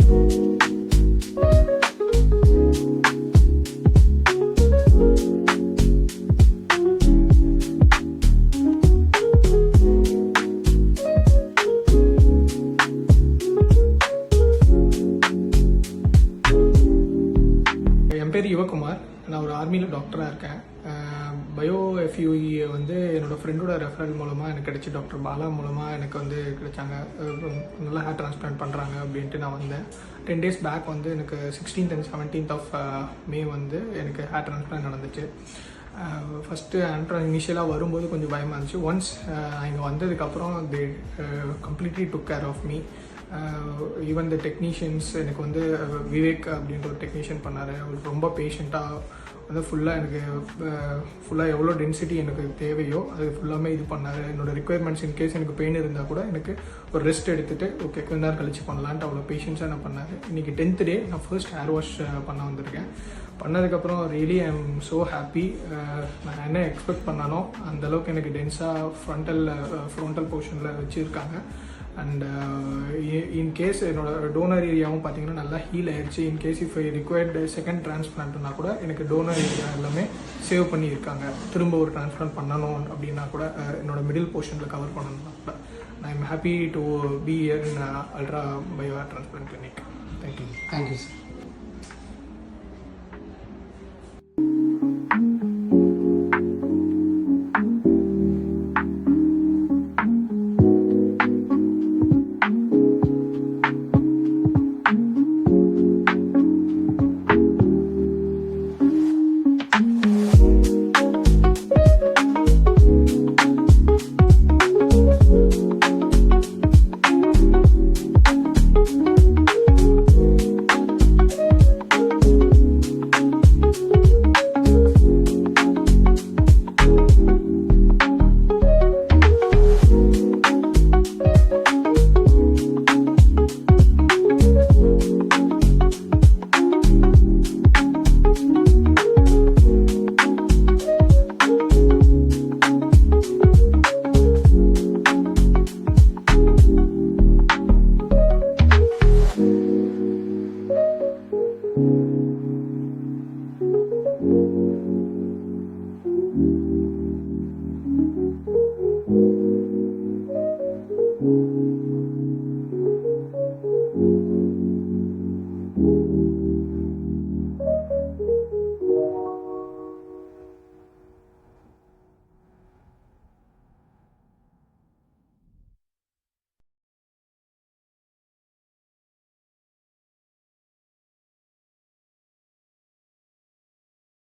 என் பேர் யுவகுமார். நான் ஒரு ஆர்மியில் டாக்டராக இருக்கேன். பயோ எஃப்யூஇ வந்து என்னோடய ஃப்ரெண்டோட ரெஃபரல் மூலமாக எனக்கு கிடச்சி, டாக்டர் பாலா மூலமாக எனக்கு வந்து கிடைச்சாங்க. நல்லா ஹேர் டிரான்ஸ்பிளான்ட் பண்ணுறாங்க அப்படின்ட்டு நான் வந்தேன். 10 days பேக் வந்து எனக்கு 16th and 17th of May வந்து எனக்கு ஹேர் டிரான்ஸ்பிளான்ட் நடந்துச்சு. ஃபஸ்ட்டு இனிஷியலாக வரும்போது கொஞ்சம் பயமாக இருந்துச்சு. ஒன்ஸ் இங்கே வந்ததுக்கப்புறம் they completely took care of me. Even the technicians, எனக்கு வந்து விவேக் அப்படின்ற ஒரு டெக்னீஷியன் பண்ணார். அவர் ரொம்ப பேஷண்ட்டாக வந்து ஃபுல்லாக எனக்கு ஃபுல்லாக எவ்வளோ டென்சிட்டி எனக்கு தேவையோ அது ஃபுல்லாமே இது பண்ணார். என்னோடய ரிக்குயர்மெண்ட்ஸ் இன்கேஸ் எனக்கு பெயின் இருந்தால் கூட எனக்கு ஒரு ரெஸ்ட் எடுத்துகிட்டு ஓகே கொஞ்ச நேரம் கழிச்சு பண்ணலான்ட்டு அவ்வளோ பேஷன்ஸாக நான் பண்ணார். இன்றைக்கி 10th day நான் ஃபர்ஸ்ட் ஹேர் வாஷ் பண்ண வந்திருக்கேன். பண்ணதுக்கப்புறம் really I am so happy. நான் என்ன எக்ஸ்பெக்ட் பண்ணானோ அந்தளவுக்கு எனக்கு டென்ஸாக ஃப்ரண்டல் போர்ஷனில் வச்சுருக்காங்க. அண்ட் இன்கேஸ் என்னோடய டோனர் ஏரியாவும் பார்த்தீங்கன்னா நல்லா ஹீல் ஆயிடுச்சு. In case if I required second டிரான்ஸ்பிளான்ட்னா கூட எனக்கு டோனர் ஏரியா எல்லாமே சேவ் பண்ணியிருக்காங்க. திரும்ப ஒரு டிரான்ஸ்பிளான்ட் பண்ணணும் அப்படின்னா கூட என்னோடய மிடில் போர்ஷனில் கவர் பண்ணணும்னா கூட I am happy to be here in ultra bio hair transplant clinic. Thank you. Thank you sir.